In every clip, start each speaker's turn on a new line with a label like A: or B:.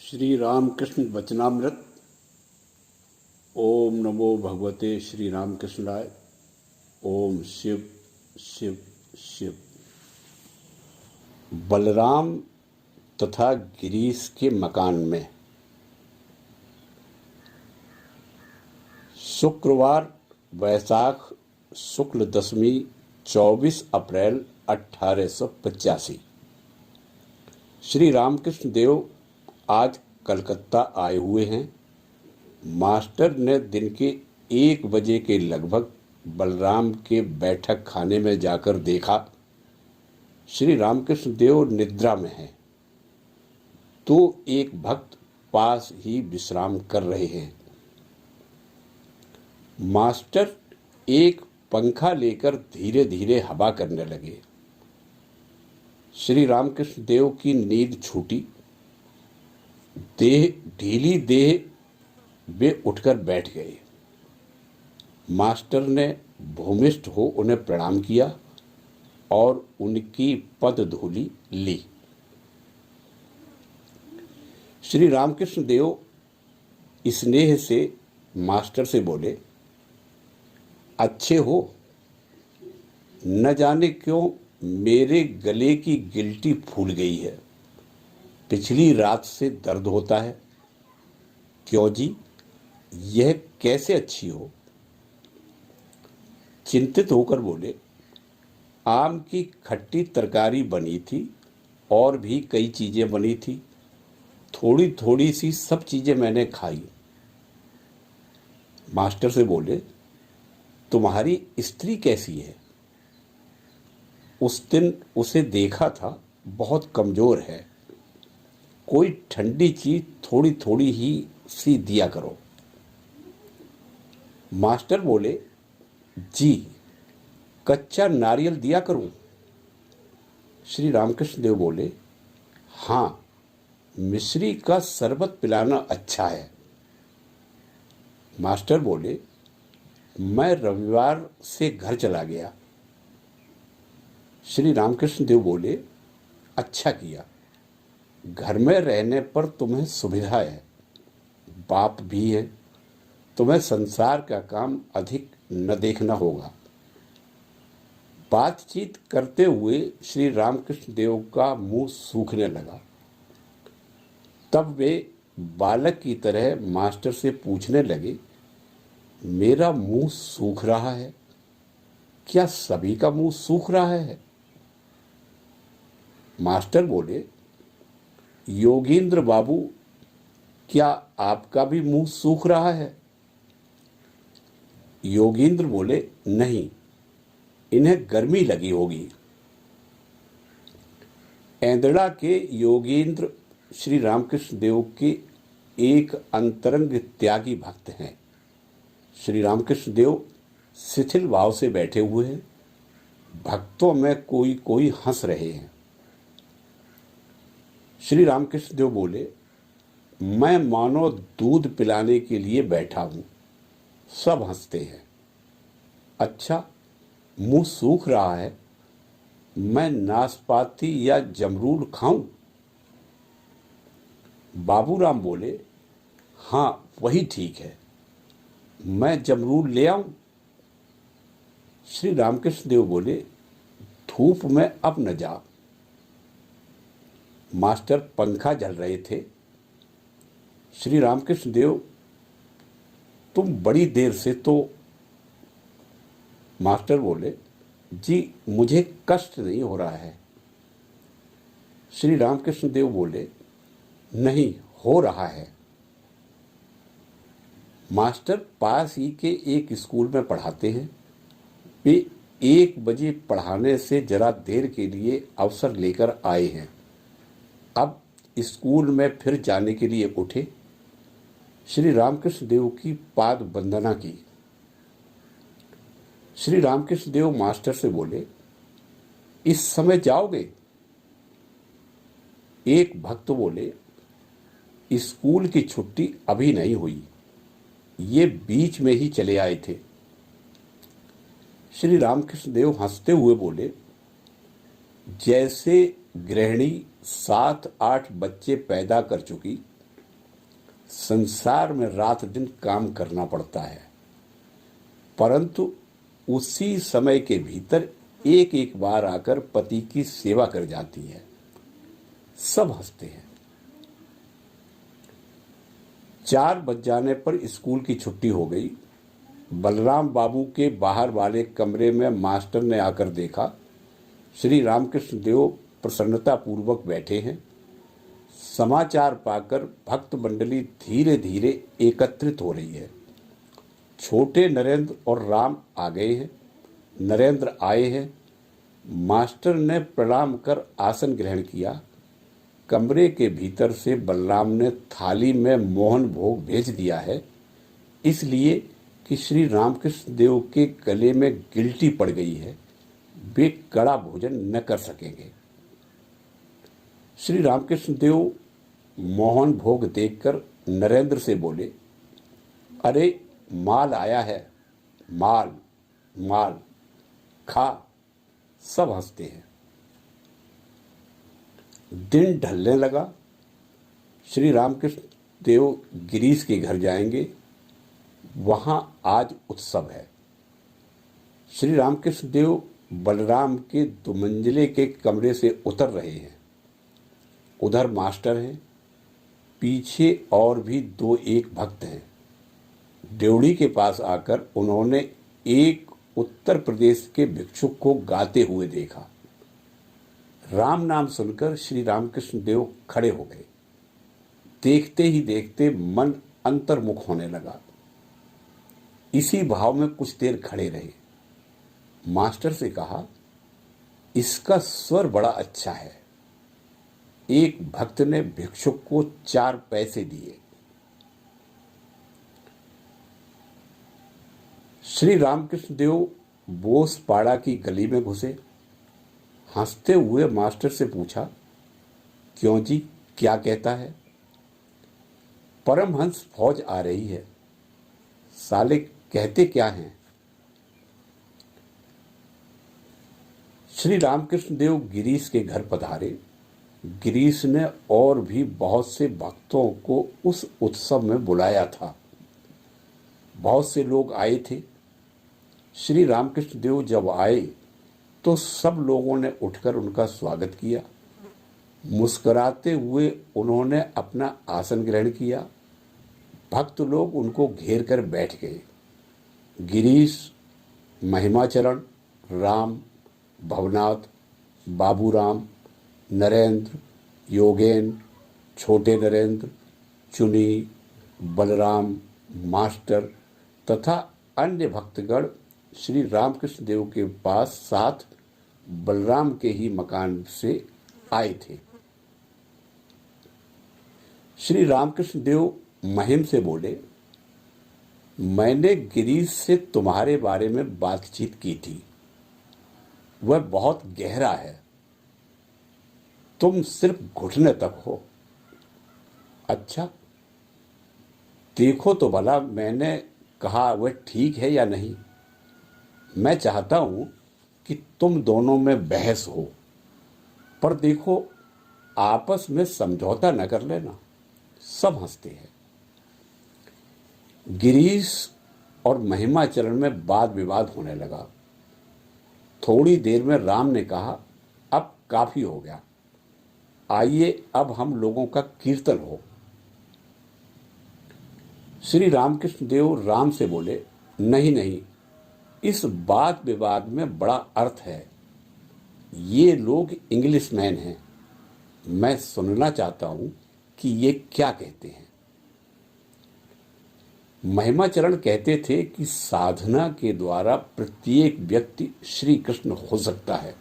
A: श्री रामकृष्ण वचनामृत। ओम नमो भगवते श्री रामकृष्णाय। ओम शिव शिव शिव। बलराम तथा गिरीश के मकान में शुक्रवार वैशाख शुक्ल दशमी 24 अप्रैल 1885। श्री रामकृष्ण देव आज कलकत्ता आए हुए हैं। मास्टर ने दिन के 1 बजे के लगभग बलराम के बैठक खाने में जाकर देखा श्री रामकृष्ण देव निद्रा में हैं, तो एक भक्त पास ही विश्राम कर रहे हैं। मास्टर एक पंखा लेकर धीरे धीरे हवा करने लगे। श्री रामकृष्ण देव की नींद छूटी। ढीली देह वे उठकर बैठ गए। मास्टर ने भूमिष्ठ हो उन्हें प्रणाम किया और उनकी पद धूलि ली। श्री रामकृष्ण देव स्नेह से मास्टर से बोले, अच्छे हो? न जाने क्यों मेरे गले की गिल्टी फूल गई है। पिछली रात से दर्द होता है। क्यों जी, यह कैसे अच्छी हो? चिंतित होकर बोले, आम की खट्टी तरकारी बनी थी और भी कई चीजें बनी थी। थोड़ी थोड़ी सी सब चीजें मैंने खाई। मास्टर से बोले, तुम्हारी स्त्री कैसी है? उस दिन उसे देखा था, बहुत कमजोर है। कोई ठंडी चीज थोड़ी थोड़ी ही सी दिया करो। मास्टर बोले, जी कच्चा नारियल दिया करूं? श्री रामकृष्ण देव बोले, हाँ, मिश्री का शरबत पिलाना अच्छा है। मास्टर बोले, मैं रविवार से घर चला गया। श्री रामकृष्ण देव बोले, अच्छा किया। घर में रहने पर तुम्हें सुविधा है, बाप भी है, तुम्हें संसार का काम अधिक न देखना होगा। बातचीत करते हुए श्री रामकृष्ण देव का मुंह सूखने लगा। तब वे बालक की तरह मास्टर से पूछने लगे, मेरा मुंह सूख रहा है? क्या सभी का मुंह सूख रहा है? मास्टर बोले, योगेंद्र बाबू, क्या आपका भी मुंह सूख रहा है? योगेंद्र बोले, नहीं, इन्हें गर्मी लगी होगी। एंदड़ा के योगेंद्र श्री रामकृष्ण देव के एक अंतरंग त्यागी भक्त हैं। श्री रामकृष्ण देव शिथिल भाव से बैठे हुए हैं। भक्तों में कोई कोई हंस रहे हैं। श्री रामकृष्ण देव बोले, मैं मानो दूध पिलाने के लिए बैठा हूं। सब हंसते हैं। अच्छा, मुंह सूख रहा है, मैं नाशपाती या जमरूल खाऊं? बाबूराम बोले, हाँ वही ठीक है, मैं जमरूल ले आऊं? श्री रामकृष्ण देव बोले, धूप में अब न जा। मास्टर पंखा जल रहे थे। श्री रामकृष्ण देव, तुम बड़ी देर से तो। मास्टर बोले, जी मुझे कष्ट नहीं हो रहा है। श्री रामकृष्ण देव बोले, नहीं हो रहा है। मास्टर पास ही के एक स्कूल में पढ़ाते हैं। वे 1 बजे पढ़ाने से जरा देर के लिए अवसर लेकर आए हैं। अब स्कूल में फिर जाने के लिए उठे। श्री रामकृष्ण देव की पाद वंदना की। श्री रामकृष्ण देव मास्टर से बोले, इस समय जाओगे? एक भक्त बोले, स्कूल की छुट्टी अभी नहीं हुई, ये बीच में ही चले आए थे। श्री रामकृष्ण देव हंसते हुए बोले, जैसे गृहिणी 7-8 बच्चे पैदा कर चुकी संसार में रात दिन काम करना पड़ता है, परंतु उसी समय के भीतर एक एक बार आकर पति की सेवा कर जाती है। सब हंसते हैं। 4 बज जाने पर स्कूल की छुट्टी हो गई। बलराम बाबू के बाहर वाले कमरे में मास्टर ने आकर देखा, श्री रामकृष्ण देव प्रसन्नता पूर्वक बैठे हैं। समाचार पाकर भक्त मंडली धीरे धीरे एकत्रित हो रही है। छोटे नरेंद्र और राम आ गए हैं। नरेंद्र आए हैं। मास्टर ने प्रणाम कर आसन ग्रहण किया। कमरे के भीतर से बलराम ने थाली में मोहन भोग भेज दिया है, इसलिए कि श्री रामकृष्ण देव के गले में गिल्टी पड़ गई है, वे कड़ा भोजन न कर सकेंगे। श्री रामकृष्ण देव मोहन भोग देखकर नरेंद्र से बोले, अरे माल आया है, माल माल खा। सब हंसते हैं। दिन ढलने लगा। श्री रामकृष्ण देव गिरीश के घर जाएंगे, वहां आज उत्सव है। श्री रामकृष्ण देव बलराम के 2 मंजिले के कमरे से उतर रहे हैं। उधर मास्टर हैं, पीछे और भी 2-1 भक्त हैं। ड्योढ़ी के पास आकर उन्होंने एक उत्तर प्रदेश के भिक्षुक को गाते हुए देखा। राम नाम सुनकर श्री रामकृष्ण देव खड़े हो गए। देखते ही देखते मन अंतर्मुख होने लगा। इसी भाव में कुछ देर खड़े रहे। मास्टर से कहा, इसका स्वर बड़ा अच्छा है। एक भक्त ने भिक्षुक को 4 पैसे दिए। श्री रामकृष्ण देव बोसपाड़ा की गली में घुसे। हंसते हुए मास्टर से पूछा, क्यों जी, क्या कहता है? परमहंस फौज आ रही है। साले कहते क्या हैं? श्री रामकृष्ण देव गिरीश के घर पधारे। गिरीश ने और भी बहुत से भक्तों को उस उत्सव में बुलाया था। बहुत से लोग आए थे। श्री रामकृष्ण देव जब आए तो सब लोगों ने उठकर उनका स्वागत किया। मुस्कुराते हुए उन्होंने अपना आसन ग्रहण किया। भक्त लोग उनको घेर कर बैठ गए। गिरीश, महिमाचरण, राम, भवनाथ, बाबूराम, नरेंद्र, योगेन, छोटे नरेंद्र, चुनी, बलराम, मास्टर तथा अन्य भक्तगण श्री रामकृष्ण देव के पास साथ बलराम के ही मकान से आए थे। श्री रामकृष्ण देव महिम से बोले, मैंने गिरीश से तुम्हारे बारे में बातचीत की थी। वह बहुत गहरा है। तुम सिर्फ घुटने तक हो। अच्छा, देखो तो भला मैंने कहा वह ठीक है या नहीं। मैं चाहता हूं कि तुम दोनों में बहस हो, पर देखो आपस में समझौता न कर लेना। सब हंसते हैं। गिरीश और महिमाचरण में वाद विवाद होने लगा। थोड़ी देर में राम ने कहा, अब काफी हो गया, आइए अब हम लोगों का कीर्तन हो। श्री रामकृष्ण देव राम से बोले, नहीं नहीं, इस वाद विवाद में बड़ा अर्थ है। ये लोग इंग्लिशमैन हैं। मैं सुनना चाहता हूं कि ये क्या कहते हैं। महिमाचरण कहते थे कि साधना के द्वारा प्रत्येक व्यक्ति श्री कृष्ण हो सकता है,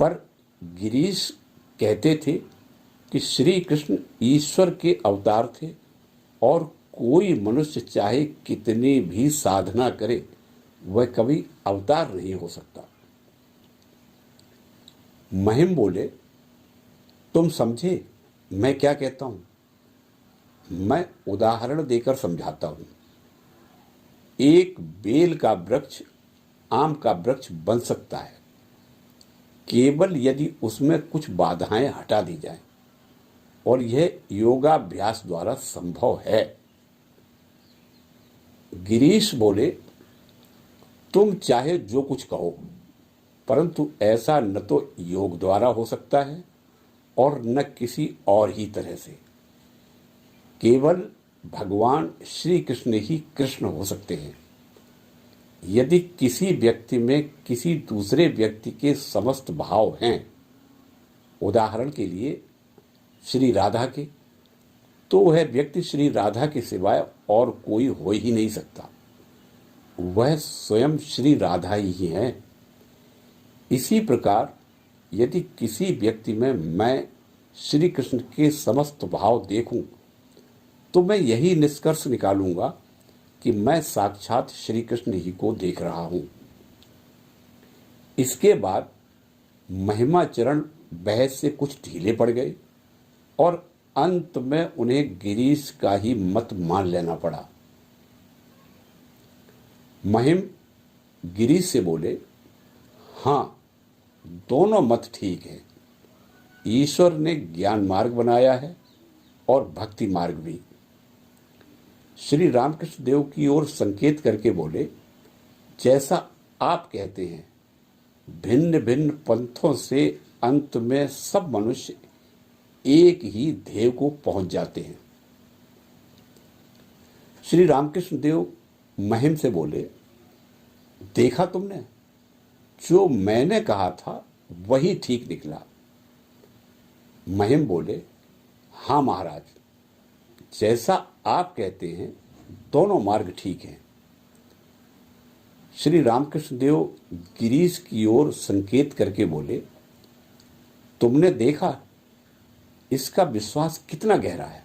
A: पर गिरीश कहते थे कि श्री कृष्ण ईश्वर के अवतार थे और कोई मनुष्य चाहे कितनी भी साधना करे वह कभी अवतार नहीं हो सकता। महिम बोले, तुम समझे मैं क्या कहता हूं? मैं उदाहरण देकर समझाता हूं। एक बेल का वृक्ष आम का वृक्ष बन सकता है केवल यदि उसमें कुछ बाधाएं हटा दी जाएं। और यह योगाभ्यास द्वारा संभव है। गिरीश बोले, तुम चाहे जो कुछ कहो, परंतु ऐसा न तो योग द्वारा हो सकता है और न किसी और ही तरह से। केवल भगवान श्री कृष्ण ही कृष्ण हो सकते हैं। यदि किसी व्यक्ति में किसी दूसरे व्यक्ति के समस्त भाव हैं, उदाहरण के लिए श्री राधा के, तो वह व्यक्ति श्री राधा के सिवाय और कोई हो ही नहीं सकता। वह स्वयं श्री राधा ही है। इसी प्रकार यदि किसी व्यक्ति में मैं श्री कृष्ण के समस्त भाव देखूं, तो मैं यही निष्कर्ष निकालूंगा कि मैं साक्षात श्री कृष्ण ही को देख रहा हूं। इसके बाद महिमाचरण बहस से कुछ ढीले पड़ गए और अंत में उन्हें गिरीश का ही मत मान लेना पड़ा। महिम गिरीश से बोले, हाँ, दोनों मत ठीक है। ईश्वर ने ज्ञान मार्ग बनाया है और भक्ति मार्ग भी। श्री रामकृष्ण देव की ओर संकेत करके बोले, जैसा आप कहते हैं, भिन्न भिन्न पंथों से अंत में सब मनुष्य एक ही ध्येय को पहुंच जाते हैं। श्री रामकृष्ण देव महिम से बोले, देखा तुमने, जो मैंने कहा था वही ठीक निकला। महिम बोले, हाँ महाराज, जैसा आप कहते हैं दोनों मार्ग ठीक हैं। श्री रामकृष्ण देव गिरीश की ओर संकेत करके बोले, तुमने देखा इसका विश्वास कितना गहरा है।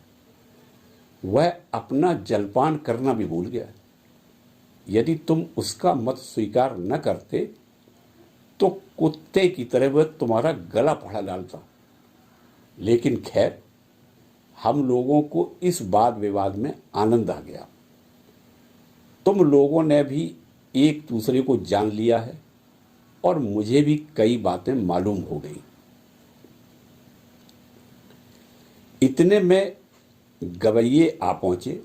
A: वह अपना जलपान करना भी भूल गया। यदि तुम उसका मत स्वीकार न करते तो कुत्ते की तरह वह तुम्हारा गला फाड़ डालता। लेकिन खैर, हम लोगों को इस वाद विवाद में आनंद आ गया। तुम लोगों ने भी एक दूसरे को जान लिया है और मुझे भी कई बातें मालूम हो गई। इतने में गवैये आ पहुंचे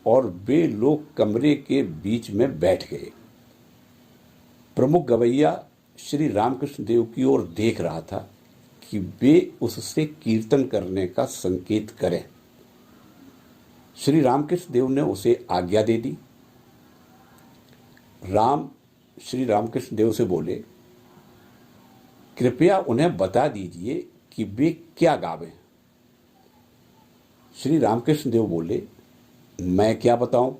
A: और वे लोग कमरे के बीच में बैठ गए। प्रमुख गवैया श्री रामकृष्ण देव की ओर देख रहा था कि वे उससे कीर्तन करने का संकेत करें। श्री रामकृष्ण देव ने उसे आज्ञा दे दी। श्री रामकृष्ण देव से बोले, कृपया उन्हें बता दीजिए कि वे क्या गावें। श्री रामकृष्ण देव बोले, मैं क्या बताऊं?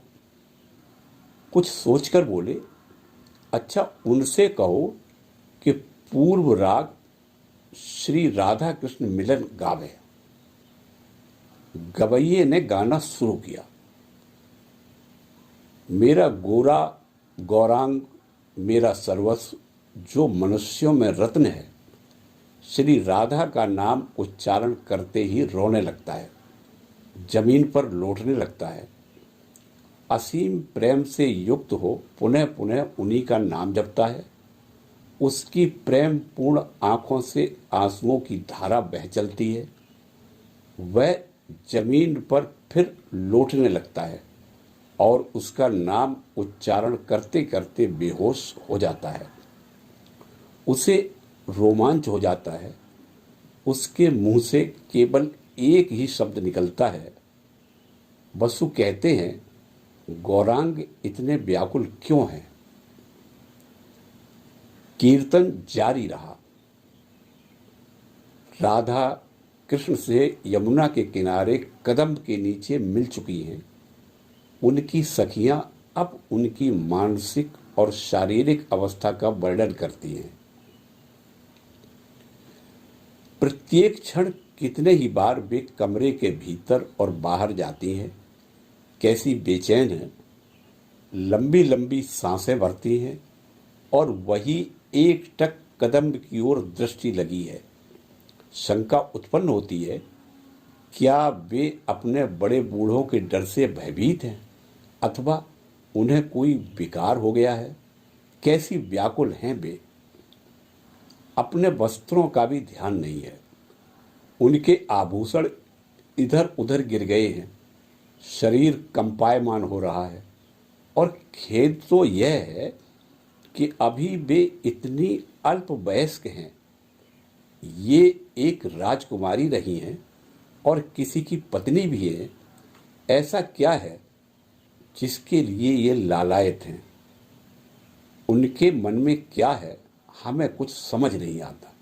A: कुछ सोचकर बोले, अच्छा, उनसे कहो कि पूर्व राग श्री राधा कृष्ण मिलन गावे। गवैये ने गाना शुरू किया। मेरा गोरा गौरांग मेरा सर्वस्व, जो मनुष्यों में रत्न है, श्री राधा का नाम उच्चारण करते ही रोने लगता है, जमीन पर लौटने लगता है। असीम प्रेम से युक्त हो पुनः पुनः उन्हीं का नाम जपता है। उसकी प्रेम पूर्ण आंखों से आंसुओं की धारा बह चलती है। वह जमीन पर फिर लौटने लगता है और उसका नाम उच्चारण करते करते बेहोश हो जाता है। उसे रोमांच हो जाता है। उसके मुंह से केवल एक ही शब्द निकलता है। बसु कहते हैं, गौरांग इतने व्याकुल क्यों हैं? कीर्तन जारी रहा। राधा कृष्ण से यमुना के किनारे कदम के नीचे मिल चुकी हैं। उनकी सखियां अब उनकी मानसिक और शारीरिक अवस्था का वर्णन करती हैं। प्रत्येक क्षण कितने ही बार वे कमरे के भीतर और बाहर जाती हैं, कैसी बेचैन है, लंबी लंबी सांसें भरती हैं और वही एक टक कदम की ओर दृष्टि लगी है। शंका उत्पन्न होती है, क्या वे अपने बड़े बूढ़ों के डर से भयभीत हैं अथवा उन्हें कोई विकार हो गया है? कैसी व्याकुल हैं वे। अपने वस्त्रों का भी ध्यान नहीं है। उनके आभूषण इधर उधर गिर गए हैं, शरीर कंपायमान हो रहा है। और खेद तो यह है कि अभी वे इतनी अल्प वयस्क हैं। ये एक राजकुमारी रही हैं और किसी की पत्नी भी है। ऐसा क्या है जिसके लिए ये लालायत हैं? उनके मन में क्या है, हमें कुछ समझ नहीं आता।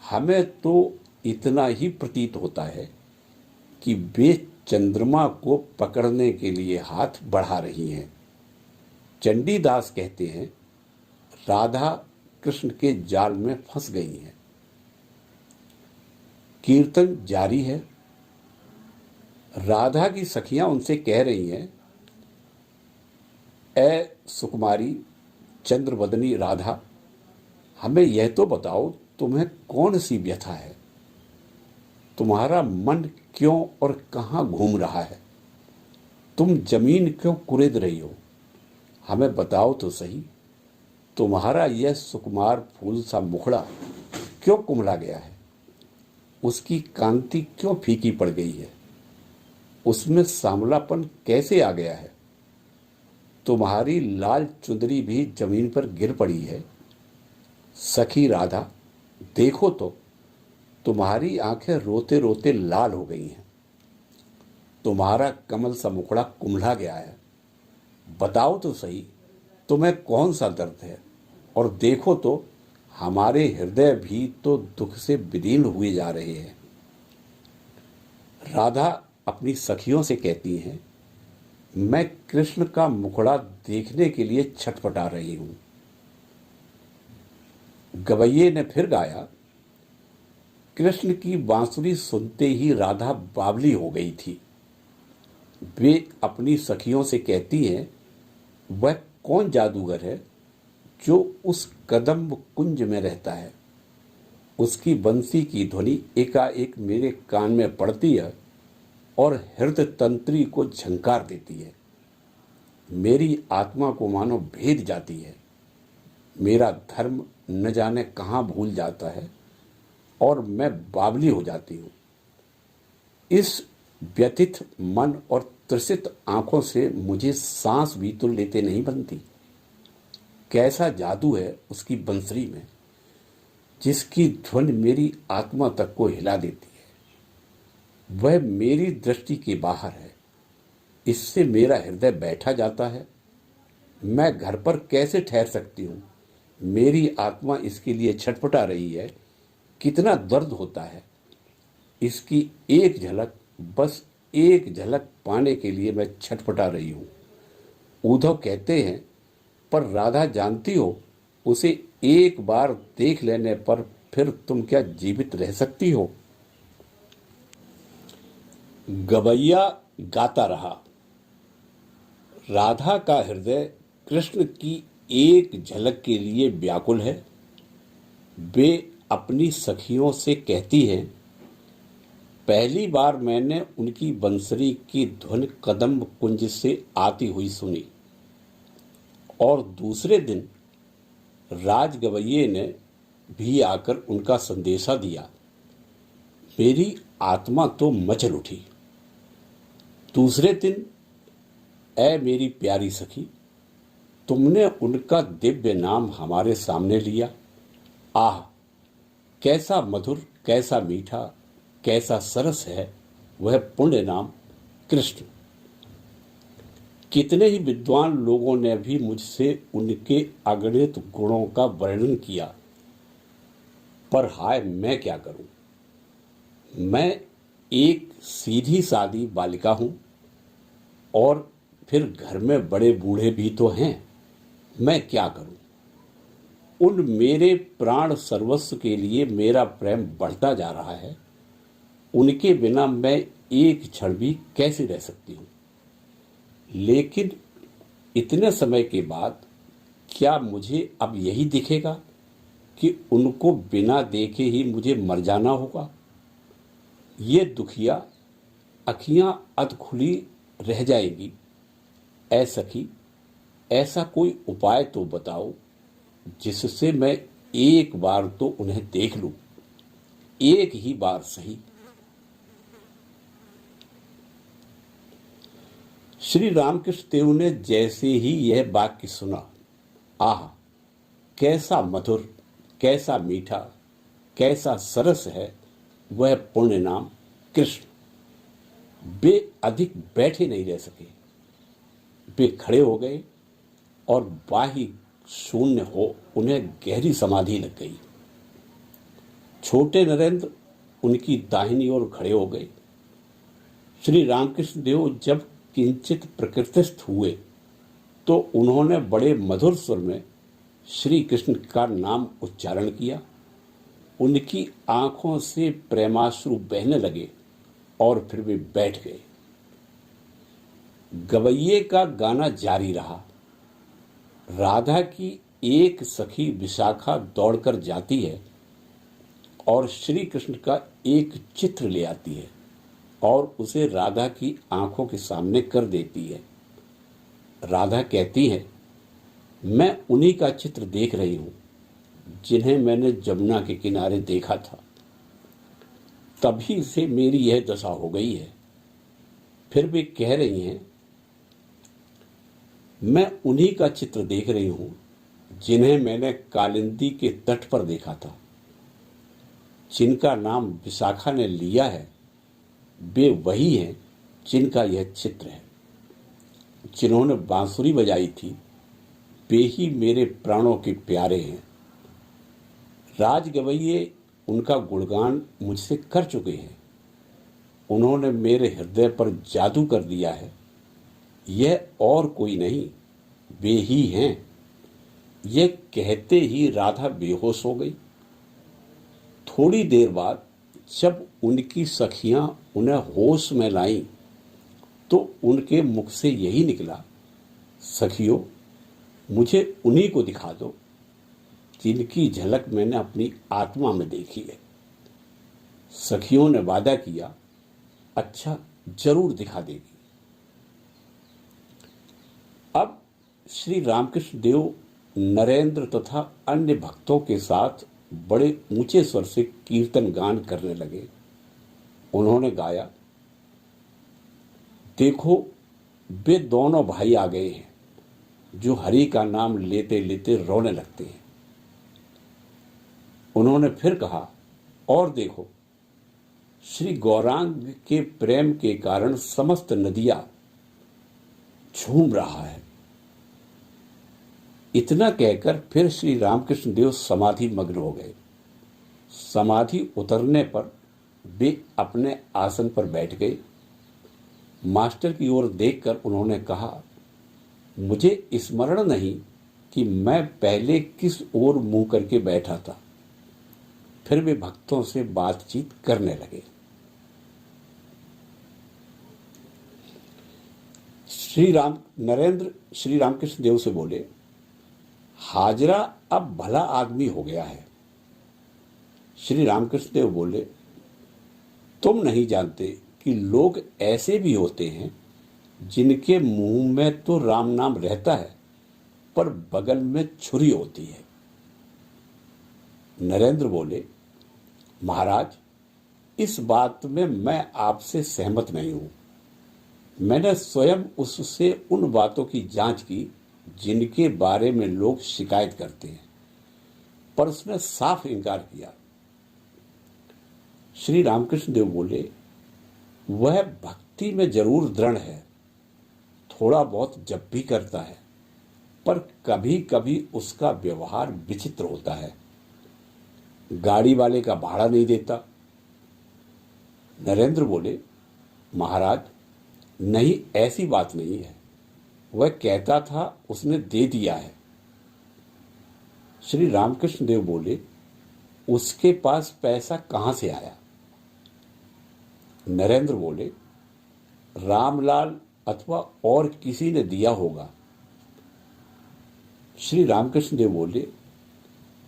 A: हमें तो इतना ही प्रतीत होता है कि वे चंद्रमा को पकड़ने के लिए हाथ बढ़ा रही हैं। चंडीदास कहते हैं, राधा कृष्ण के जाल में फंस गई हैं। कीर्तन जारी है। राधा की सखियां उनसे कह रही हैं, ए सुकुमारी चंद्रवदनी राधा, हमें यह तो बताओ तुम्हें कौन सी व्यथा है? तुम्हारा मन क्यों और कहाँ घूम रहा है? तुम जमीन क्यों कुरेद रही हो? हमें बताओ तो सही। तुम्हारा यह सुकुमार फूल सा मुखड़ा क्यों कुमला गया है? उसकी कांति क्यों फीकी पड़ गई है? उसमें सांवलापन कैसे आ गया है? तुम्हारी लाल चुंदरी भी जमीन पर गिर पड़ी है। सखी राधा, देखो तो, तुम्हारी आंखें रोते रोते लाल हो गई हैं। तुम्हारा कमल सा मुखड़ा कुम्हला गया है। बताओ तो सही, तुम्हें कौन सा दर्द है? और देखो तो, हमारे हृदय भी तो दुख से विदीर्ण हुए जा रहे हैं। राधा अपनी सखियों से कहती हैं, मैं कृष्ण का मुखड़ा देखने के लिए छटपटा रही हूं। गवैये ने फिर गाया, कृष्ण की बांसुरी सुनते ही राधा बावली हो गई थी। वे अपनी सखियों से कहती हैं, वह कौन जादूगर है जो उस कदम्ब कुंज में रहता है? उसकी बंसी की ध्वनि एकाएक मेरे कान में पड़ती है और हृदय तंत्री को झंकार देती है। मेरी आत्मा को मानो भेद जाती है। मेरा धर्म न जाने कहाँ भूल जाता है और मैं बावली हो जाती हूँ। इस व्यथित मन और त्रसित आंखों से मुझे सांस भी तो लेते नहीं बनती। कैसा जादू है उसकी बंसरी में, जिसकी ध्वनि मेरी आत्मा तक को हिला देती है। वह मेरी दृष्टि के बाहर है। इससे मेरा हृदय बैठा जाता है। मैं घर पर कैसे ठहर सकती हूँ? मेरी आत्मा इसके लिए छटपटा रही है। कितना दर्द होता है। इसकी एक झलक, बस एक झलक पाने के लिए मैं छटपटा रही हूँ। उद्धव कहते हैं, पर राधा जानती हो, उसे एक बार देख लेने पर फिर तुम क्या जीवित रह सकती हो? गवैया गाता रहा। राधा का हृदय कृष्ण की एक झलक के लिए व्याकुल है। वे अपनी सखियों से कहती हैं, पहली बार मैंने उनकी बंसरी की धुन कदम्ब कुंज से आती हुई सुनी और दूसरे दिन राजगवैये ने भी आकर उनका संदेशा दिया। मेरी आत्मा तो मचल उठी। दूसरे दिन, ऐ मेरी प्यारी सखी, तुमने उनका दिव्य नाम हमारे सामने लिया। आह, कैसा मधुर, कैसा मीठा, कैसा सरस है वह पुण्य नाम कृष्ण। कितने ही विद्वान लोगों ने भी मुझसे उनके अगणित गुणों का वर्णन किया, पर हाय, मैं क्या करूं? मैं एक सीधी सादी बालिका हूं और फिर घर में बड़े बूढ़े भी तो हैं। मैं क्या करूं? उन मेरे प्राण सर्वस्व के लिए मेरा प्रेम बढ़ता जा रहा है। उनके बिना मैं एक क्षण भी कैसे रह सकती हूं? लेकिन इतने समय के बाद क्या मुझे अब यही दिखेगा कि उनको बिना देखे ही मुझे मर जाना होगा? ये दुखिया अखियां अधखुली रह जाएगी। ऐ सखी, ऐसा कोई उपाय तो बताओ जिससे मैं एक बार तो उन्हें देख लूं, एक ही बार सही। श्री रामकृष्ण देव ने जैसे ही यह वाक्य सुना, आह कैसा मधुर, कैसा मीठा, कैसा सरस है वह पुण्य नाम कृष्ण। वे अधिक बैठे नहीं रह सके, वे खड़े हो गए और बाही शून्य हो उन्हें गहरी समाधि लग गई। छोटे नरेंद्र उनकी दाहिनी ओर खड़े हो गए। श्री रामकृष्ण देव जब किंचित प्रकृतिस्थ हुए तो उन्होंने बड़े मधुर स्वर में श्री कृष्ण का नाम उच्चारण किया। उनकी आंखों से प्रेमाश्रु बहने लगे और फिर वे बैठ गए। गवैये का गाना जारी रहा। राधा की एक सखी विशाखा दौड़कर जाती है और श्री कृष्ण का एक चित्र ले आती है और उसे राधा की आंखों के सामने कर देती है। राधा कहती है, मैं उन्हीं का चित्र देख रही हूं जिन्हें मैंने जमुना के किनारे देखा था। तभी से मेरी यह दशा हो गई है। फिर वे कह रही हैं, मैं उन्हीं का चित्र देख रही हूं जिन्हें मैंने कालिंदी के तट पर देखा था, जिनका नाम विशाखा ने लिया है। वे वही हैं जिनका यह चित्र है। जिन्होंने बांसुरी बजाई थी वे ही मेरे प्राणों के प्यारे हैं। राज गवैये उनका गुणगान मुझसे कर चुके हैं। उन्होंने मेरे हृदय पर जादू कर दिया है। यह और कोई नहीं, वे ही हैं। यह कहते ही राधा बेहोश हो गई। थोड़ी देर बाद जब उनकी सखियां उन्हें होश में लाईं तो उनके मुख से यही निकला, सखियों मुझे उन्हीं को दिखा दो जिनकी झलक मैंने अपनी आत्मा में देखी है। सखियों ने वादा किया, अच्छा जरूर दिखा देगी। अब श्री रामकृष्ण देव नरेंद्र तथा अन्य भक्तों के साथ बड़े ऊंचे स्वर से कीर्तन गान करने लगे। उन्होंने गाया, देखो वे दोनों भाई आ गए हैं जो हरि का नाम लेते लेते रोने लगते हैं। उन्होंने फिर कहा, और देखो श्री गौरांग के प्रेम के कारण समस्त नदियां झूम रहा है। इतना कहकर फिर श्री रामकृष्ण देव समाधि मग्न हो गए। समाधि उतरने पर वे अपने आसन पर बैठ गए। मास्टर की ओर देखकर उन्होंने कहा, मुझे स्मरण नहीं कि मैं पहले किस ओर मुंह करके बैठा था। फिर वे भक्तों से बातचीत करने लगे। नरेंद्र श्री रामकृष्ण देव से बोले, हाजरा अब भला आदमी हो गया है। श्री रामकृष्ण देव बोले, तुम नहीं जानते कि लोग ऐसे भी होते हैं जिनके मुंह में तो राम नाम रहता है पर बगल में छुरी होती है। नरेंद्र बोले, महाराज इस बात में मैं आपसे सहमत नहीं हूं। मैंने स्वयं उससे उन बातों की जांच की जिनके बारे में लोग शिकायत करते हैं, पर उसने साफ इनकार किया। श्री रामकृष्ण देव बोले, वह भक्ति में जरूर दृढ़ है, थोड़ा बहुत जप भी करता है, पर कभी कभी उसका व्यवहार विचित्र होता है। गाड़ी वाले का भाड़ा नहीं देता। नरेंद्र बोले, महाराज नहीं, ऐसी बात नहीं है। वह कहता था उसने दे दिया है। श्री रामकृष्ण देव बोले, उसके पास पैसा कहां से आया? नरेंद्र बोले, रामलाल अथवा और किसी ने दिया होगा। श्री रामकृष्ण देव बोले,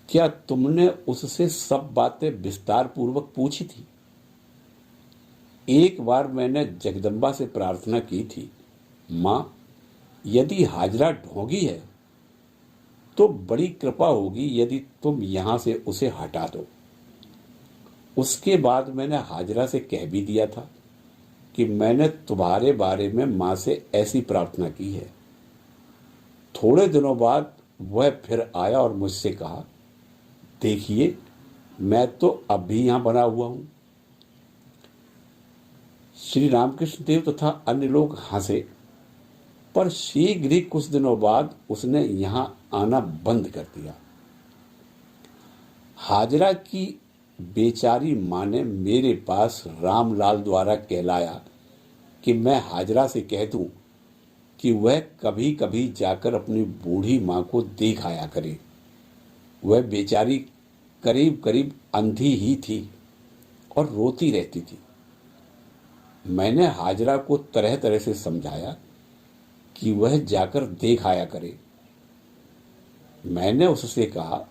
A: क्या तुमने उससे सब बातें विस्तार पूर्वक पूछी थी? एक बार मैंने जगदम्बा से प्रार्थना की थी, मां यदि हाजरा ढोंगी है तो बड़ी कृपा होगी यदि तुम यहां से उसे हटा दो। उसके बाद मैंने हाजरा से कह भी दिया था कि मैंने तुम्हारे बारे में माँ से ऐसी प्रार्थना की है। थोड़े दिनों बाद वह फिर आया और मुझसे कहा, देखिए मैं तो अब भी यहाँ बना हुआ हूँ। श्री रामकृष्ण देव तथा अन्य लोग हंसे, पर शीघ्र ही कुछ दिनों बाद उसने यहाँ आना बंद कर दिया। हाजरा की बेचारी माँ ने मेरे पास रामलाल द्वारा कहलाया कि मैं हाजरा से कह दूं कि वह कभी कभी जाकर अपनी बूढ़ी माँ को देख आया करे। वह बेचारी करीब करीब अंधी ही थी और रोती रहती थी। मैंने हाजरा को तरह तरह से समझाया कि वह जाकर देख आया करे। मैंने उससे कहा,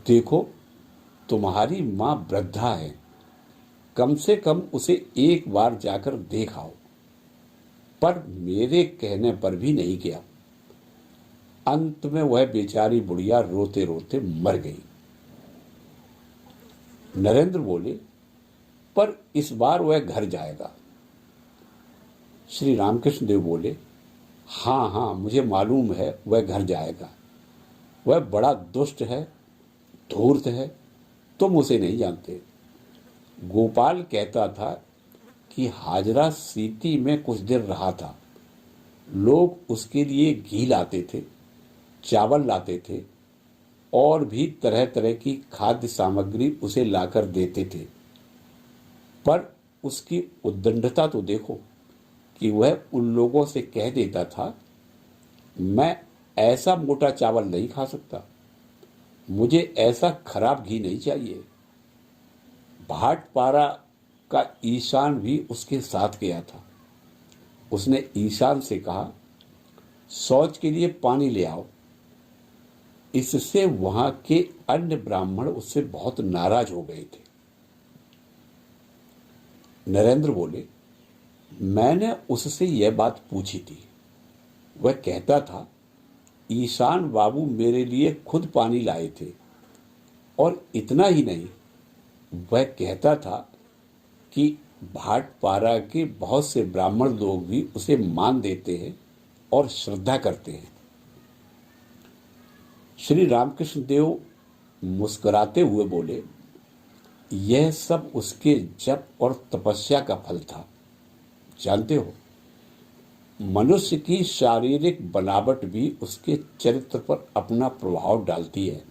A: देखो तुम्हारी माँ वृद्धा है, कम से कम उसे एक बार जाकर देख आओ। पर मेरे कहने पर भी नहीं गया। अंत में वह बेचारी बुढ़िया रोते रोते मर गई। नरेंद्र बोले, पर इस बार वह घर जाएगा। श्री रामकृष्ण देव बोले, हाँ हाँ मुझे मालूम है वह घर जाएगा। वह बड़ा दुष्ट है, धूर्त है, तुम उसे नहीं जानते। गोपाल कहता था कि हाजरा सीती में कुछ देर रहा था। लोग उसके लिए घी लाते थे, चावल लाते थे और भी तरह तरह की खाद्य सामग्री उसे लाकर देते थे। पर उसकी उद्दंडता तो देखो कि वह उन लोगों से कह देता था, मैं ऐसा मोटा चावल नहीं खा सकता, मुझे ऐसा खराब घी नहीं चाहिए। भाटपारा का ईशान भी उसके साथ गया था। उसने ईशान से कहा, शौच के लिए पानी ले आओ। इससे वहां के अन्य ब्राह्मण उससे बहुत नाराज हो गए थे। नरेंद्र बोले, मैंने उससे यह बात पूछी थी। वह कहता था, ईशान बाबू मेरे लिए खुद पानी लाए थे, और इतना ही नहीं, वह कहता था कि भाटपारा के बहुत से ब्राह्मण लोग भी उसे मान देते हैं और श्रद्धा करते हैं। श्री रामकृष्ण देव मुस्कुराते हुए बोले, यह सब उसके जप और तपस्या का फल था। जानते हो, मनुष्य की शारीरिक बनावट भी उसके चरित्र पर अपना प्रभाव डालती है।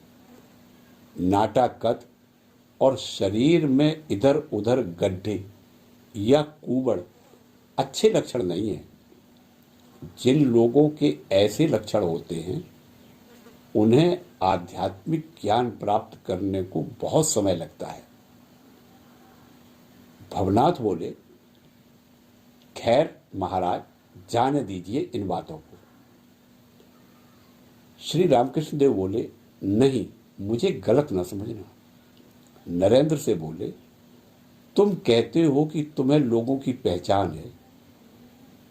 A: नाटा कद और शरीर में इधर उधर गड्ढे या कुबड़ अच्छे लक्षण नहीं है। जिन लोगों के ऐसे लक्षण होते हैं उन्हें आध्यात्मिक ज्ञान प्राप्त करने को बहुत समय लगता है। भवनाथ बोले, खैर महाराज, जाने दीजिए इन बातों को। श्री रामकृष्ण देव बोले, नहीं, मुझे गलत न समझना। नरेंद्र से बोले, तुम कहते हो कि तुम्हें लोगों की पहचान है,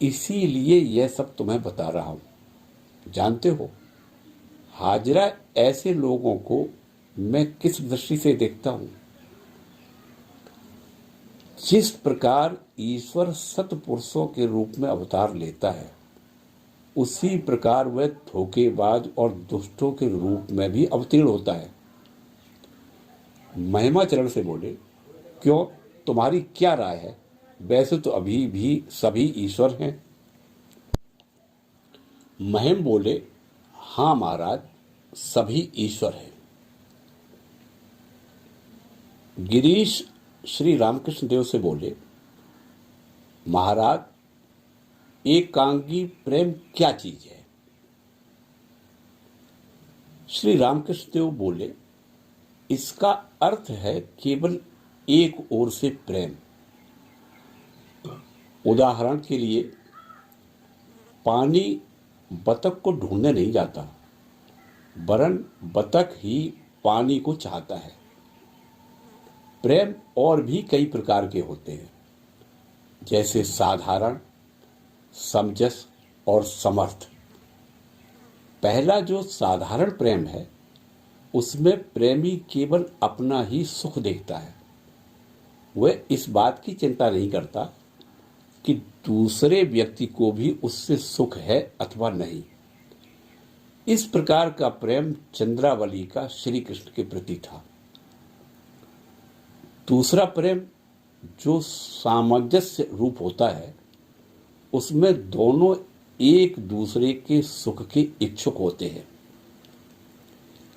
A: इसीलिए यह सब तुम्हें बता रहा हूं। जानते हो, हाजरा ऐसे लोगों को मैं किस दृष्टि से देखता हूं। जिस प्रकार ईश्वर सत्पुरुषों के रूप में अवतार लेता है, उसी प्रकार वह धोखेबाज और दुष्टों के रूप में भी अवतीर्ण होता है। महिमाचरण से बोले, क्यों, तुम्हारी क्या राय है? वैसे तो अभी भी सभी ईश्वर हैं। महिम बोले, हाँ महाराज, सभी ईश्वर हैं। गिरीश श्री रामकृष्ण देव से बोले, महाराज, एकांगी प्रेम क्या चीज है? श्री रामकृष्ण देव बोले, इसका अर्थ है केवल एक ओर से प्रेम। उदाहरण के लिए, पानी बतख को ढूंढने नहीं जाता, वरन बतख ही पानी को चाहता है। प्रेम और भी कई प्रकार के होते हैं, जैसे साधारण, समंजस और समर्थ। पहला जो साधारण प्रेम है, उसमें प्रेमी केवल अपना ही सुख देखता है। वह इस बात की चिंता नहीं करता कि दूसरे व्यक्ति को भी उससे सुख है अथवा नहीं। इस प्रकार का प्रेम चंद्रावली का श्री कृष्ण के प्रति था। दूसरा प्रेम जो सामंजस्य रूप होता है, उसमें दोनों एक दूसरे के सुख के इच्छुक होते हैं।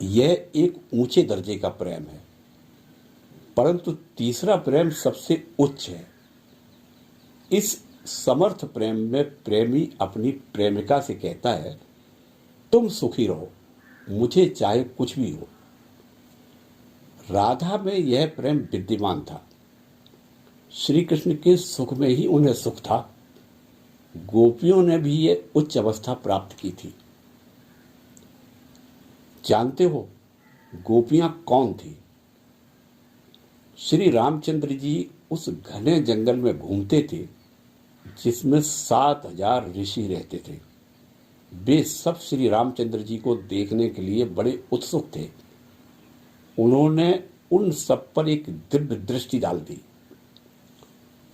A: यह एक ऊंचे दर्जे का प्रेम है। परंतु तीसरा प्रेम सबसे उच्च है। इस समर्थ प्रेम में प्रेमी अपनी प्रेमिका से कहता है, तुम सुखी रहो, मुझे चाहे कुछ भी हो। राधा में यह प्रेम विद्यमान था। श्री कृष्ण के सुख में ही उन्हें सुख था। गोपियों ने भी यह उच्च अवस्था प्राप्त की थी। जानते हो गोपियां कौन थी? श्री रामचंद्र जी उस घने जंगल में घूमते थे जिसमें 7,000 ऋषि रहते थे। वे सब श्री रामचंद्र जी को देखने के लिए बड़े उत्सुक थे। उन्होंने उन सब पर एक दिव्य दृष्टि डाल दी।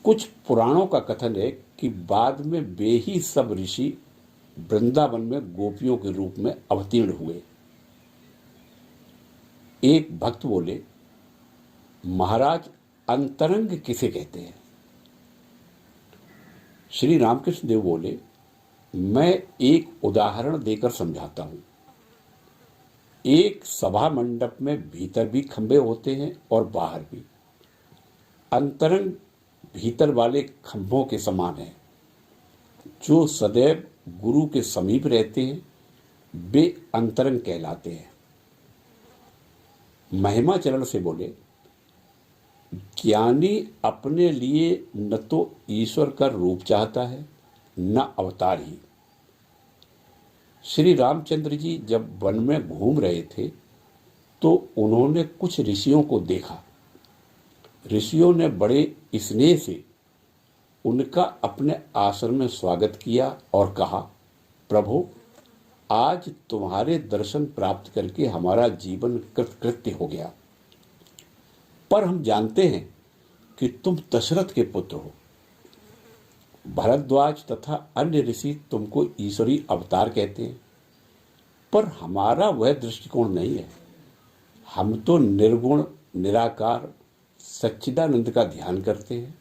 A: कुछ पुराणों का कथन है कि बाद में वे ही सब ऋषि वृंदावन में गोपियों के रूप में अवतीर्ण हुए। एक भक्त बोले, महाराज अंतरंग किसे कहते हैं? श्री रामकृष्ण देव बोले, मैं एक उदाहरण देकर समझाता हूं। एक सभा मंडप में भीतर भी खंभे होते हैं और बाहर भी। अंतरंग भीतर वाले खंभों के समान है। जो सदैव गुरु के समीप रहते हैं वे अंतरंग कहलाते हैं। महिमा चरण से बोले, ज्ञानी अपने लिए न तो ईश्वर का रूप चाहता है न अवतार ही। श्री रामचंद्र जी जब वन में घूम रहे थे तो उन्होंने कुछ ऋषियों को देखा। ऋषियों ने बड़े स्नेह से उनका अपने आश्रम में स्वागत किया और कहा, प्रभु आज तुम्हारे दर्शन प्राप्त करके हमारा जीवन कृतकृत्य हो गया। पर हम जानते हैं कि तुम दशरथ के पुत्र हो। भरद्वाज तथा अन्य ऋषि तुमको ईश्वरी अवतार कहते हैं, पर हमारा वह दृष्टिकोण नहीं है। हम तो निर्गुण निराकार सच्चिदानंद का ध्यान करते हैं।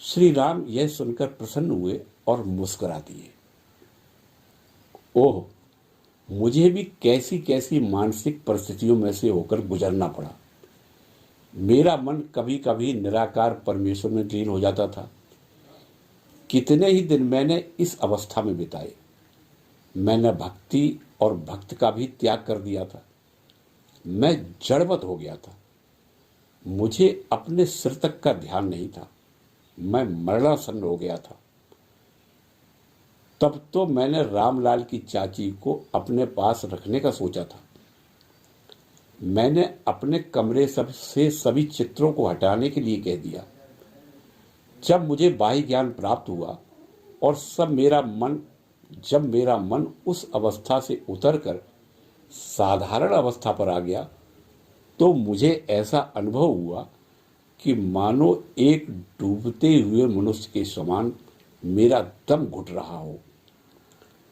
A: श्री राम यह सुनकर प्रसन्न हुए और मुस्कुरा दिए। ओह, मुझे भी कैसी कैसी मानसिक परिस्थितियों में से होकर गुजरना पड़ा। मेरा मन कभी कभी निराकार परमेश्वर में लीन हो जाता था। कितने ही दिन मैंने इस अवस्था में बिताए। मैंने भक्ति और भक्त का भी त्याग कर दिया था। मैं जड़वत हो गया था। मुझे अपने सिर तक का ध्यान नहीं था। मैं मरणासन्न हो गया था। तब तो मैंने रामलाल की चाची को अपने पास रखने का सोचा था। मैंने अपने कमरे से सभी चित्रों को हटाने के लिए कह दिया। जब मुझे बाह्य ज्ञान प्राप्त हुआ और जब मेरा मन उस अवस्था से उतरकर साधारण अवस्था पर आ गया तो मुझे ऐसा अनुभव हुआ कि मानो एक डूबते हुए मनुष्य के समान मेरा दम घुट रहा हो।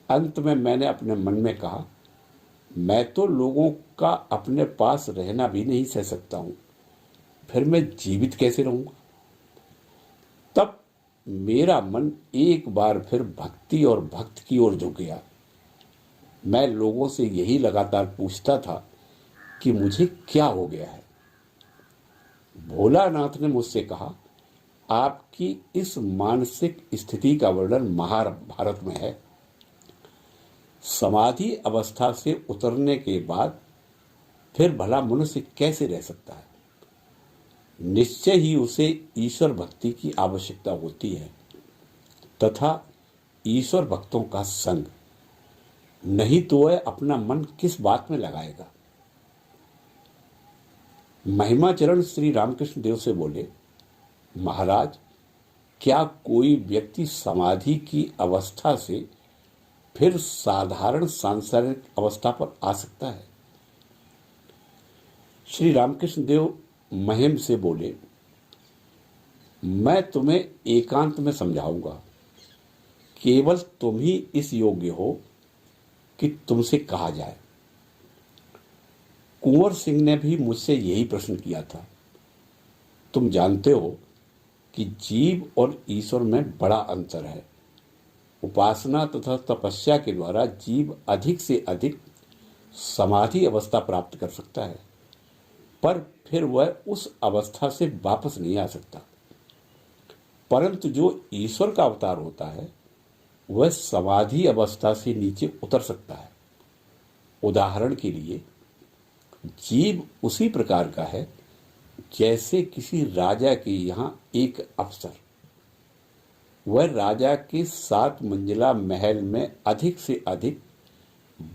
A: अंत में मैंने अपने मन में कहा, मैं तो लोगों का अपने पास रहना भी नहीं सह सकता हूं, फिर मैं जीवित कैसे रहूंगा। तब मेरा मन एक बार फिर भक्ति और भक्त की ओर झुक गया। मैं लोगों से यही लगातार पूछता था कि मुझे क्या हो गया है। भोलानाथ ने मुझसे कहा, आपकी इस मानसिक स्थिति का वर्णन महाभारत में है। समाधि अवस्था से उतरने के बाद फिर भला मनुष्य कैसे रह सकता है? निश्चय ही उसे ईश्वर भक्ति की आवश्यकता होती है तथा ईश्वर भक्तों का संग, नहीं तो वह अपना मन किस बात में लगाएगा। महिमाचरण श्री रामकृष्ण देव से बोले, महाराज क्या कोई व्यक्ति समाधि की अवस्था से फिर साधारण सांसारिक अवस्था पर आ सकता है? श्री रामकृष्ण देव महिम से बोले, मैं तुम्हें एकांत में समझाऊंगा। केवल तुम ही इस योग्य हो कि तुमसे कहा जाए। कुंवर सिंह ने भी मुझसे यही प्रश्न किया था। तुम जानते हो कि जीव और ईश्वर में बड़ा अंतर है। उपासना तथा तपस्या के द्वारा जीव अधिक से अधिक समाधि अवस्था प्राप्त कर सकता है, पर फिर वह उस अवस्था से वापस नहीं आ सकता। परंतु जो ईश्वर का अवतार होता है वह समाधि अवस्था से नीचे उतर सकता है। उदाहरण के लिए, जीव उसी प्रकार का है जैसे किसी राजा के यहाँ एक अफसर। वह राजा के 7 मंजिला महल में अधिक से अधिक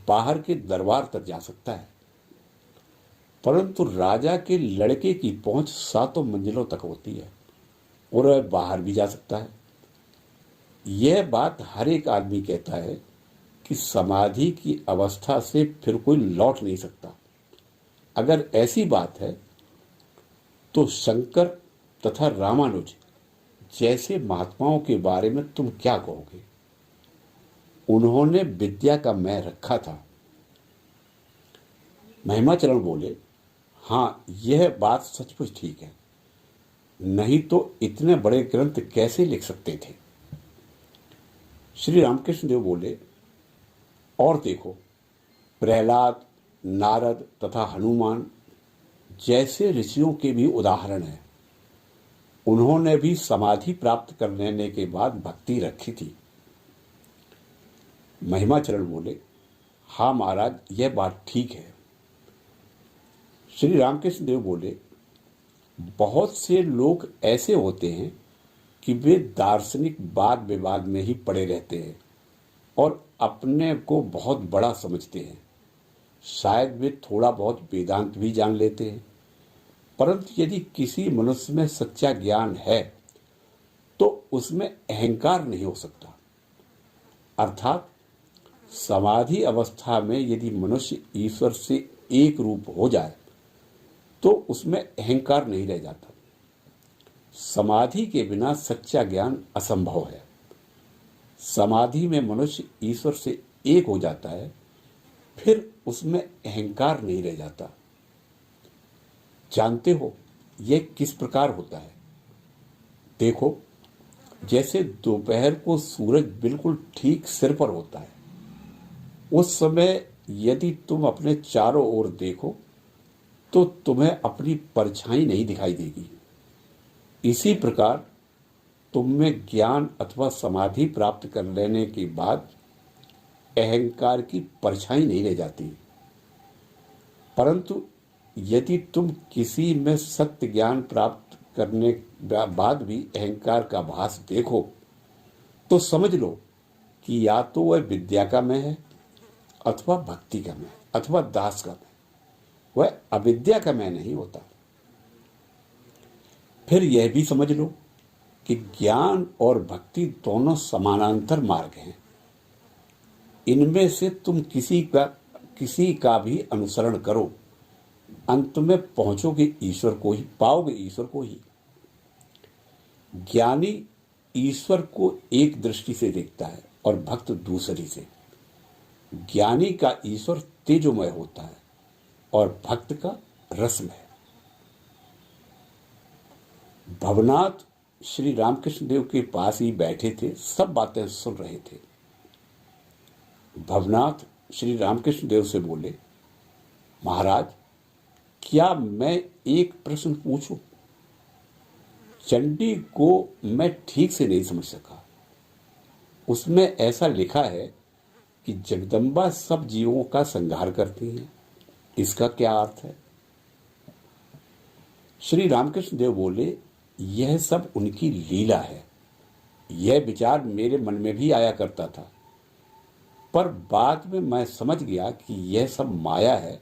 A: बाहर के दरबार तक जा सकता है, परंतु राजा के लड़के की पहुंच 7 मंजिलों तक होती है और वह बाहर भी जा सकता है। यह बात हर एक आदमी कहता है कि समाधि की अवस्था से फिर कोई लौट नहीं सकता। अगर ऐसी बात है तो शंकर तथा रामानुज जैसे महात्माओं के बारे में तुम क्या कहोगे? उन्होंने विद्या का मैं रखा था। महिमाचरण बोले, हाँ, यह बात सचमुच ठीक है, नहीं तो इतने बड़े ग्रंथ कैसे लिख सकते थे। श्री रामकृष्ण देव बोले, और देखो, प्रहलाद, नारद तथा हनुमान जैसे ऋषियों के भी उदाहरण हैं। उन्होंने भी समाधि प्राप्त कर लेने के बाद भक्ति रखी थी। महिमाचरण बोले, हाँ महाराज, यह बात ठीक है। श्री रामकृष्ण देव बोले, बहुत से लोग ऐसे होते हैं कि वे दार्शनिक वाद विवाद में ही पड़े रहते हैं और अपने को बहुत बड़ा समझते हैं। शायद वे थोड़ा बहुत वेदांत भी जान लेते हैं, परंतु यदि किसी मनुष्य में सच्चा ज्ञान है तो उसमें अहंकार नहीं हो सकता। अर्थात समाधि अवस्था में यदि मनुष्य ईश्वर से एक रूप हो जाए तो उसमें अहंकार नहीं रह जाता। समाधि के बिना सच्चा ज्ञान असंभव है। समाधि में मनुष्य ईश्वर से एक हो जाता है, फिर उसमें अहंकार नहीं रह जाता। जानते हो यह किस प्रकार होता है? देखो, जैसे दोपहर को सूरज बिल्कुल ठीक सिर पर होता है, उस समय यदि तुम अपने चारों ओर देखो तो तुम्हें अपनी परछाई नहीं दिखाई देगी। इसी प्रकार तुम में ज्ञान अथवा समाधि प्राप्त कर लेने के बाद अहंकार की परछाई नहीं रह जाती। परंतु यदि तुम किसी में सत्य ज्ञान प्राप्त करने बाद भी अहंकार का भास देखो तो समझ लो कि या तो वह विद्या का मैं है, अथवा भक्ति का मैं, अथवा दास का मैं। वह अविद्या का मैं नहीं होता। फिर यह भी समझ लो कि ज्ञान और भक्ति दोनों समानांतर मार्ग हैं। इनमें से तुम किसी का भी अनुसरण करो, अंत में पहुंचोगे ईश्वर को ही, पाओगे ईश्वर को ही। ज्ञानी ईश्वर को एक दृष्टि से देखता है और भक्त दूसरी से। ज्ञानी का ईश्वर तेजोमय होता है और भक्त का रसमय। भवनाथ श्री रामकृष्ण देव के पास ही बैठे थे, सब बातें सुन रहे थे। भवनाथ श्री रामकृष्ण देव से बोले, महाराज, क्या मैं एक प्रश्न पूछूं? चंडी को मैं ठीक से नहीं समझ सका। उसमें ऐसा लिखा है कि जगदम्बा सब जीवों का संहार करती हैं। इसका क्या अर्थ है? श्री रामकृष्ण देव बोले, यह सब उनकी लीला है। यह विचार मेरे मन में भी आया करता था, पर बाद में मैं समझ गया कि यह सब माया है।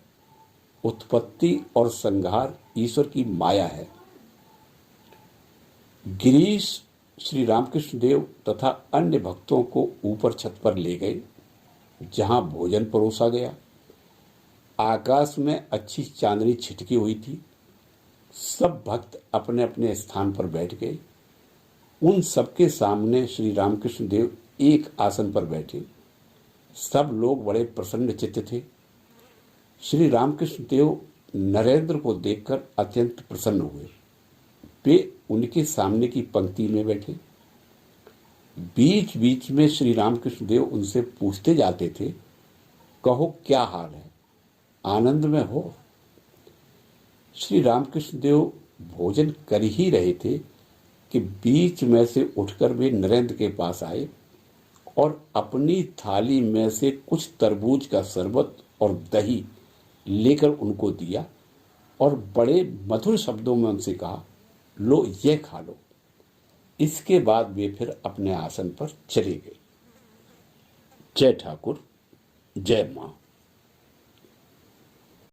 A: उत्पत्ति और संहार ईश्वर की माया है। गिरीश श्री रामकृष्ण देव तथा अन्य भक्तों को ऊपर छत पर ले गए, जहां भोजन परोसा गया। आकाश में अच्छी चांदनी छिटकी हुई थी। सब भक्त अपने अपने स्थान पर बैठ गए। उन सबके सामने श्री रामकृष्ण देव एक आसन पर बैठे। सब लोग बड़े प्रसन्न चित्त थे। श्री रामकृष्ण देव नरेंद्र को देखकर अत्यंत प्रसन्न हुए। वे उनके सामने की पंक्ति में बैठे। बीच बीच में श्री रामकृष्ण देव उनसे पूछते जाते थे, कहो क्या हाल है, आनंद में हो? श्री रामकृष्ण देव भोजन कर ही रहे थे कि बीच में से उठकर वे नरेंद्र के पास आए और अपनी थाली में से कुछ तरबूज का शरबत और दही लेकर उनको दिया और बड़े मधुर शब्दों में उनसे कहा, लो ये खा लो। इसके बाद वे फिर अपने आसन पर चले गए। जय ठाकुर, जय मां।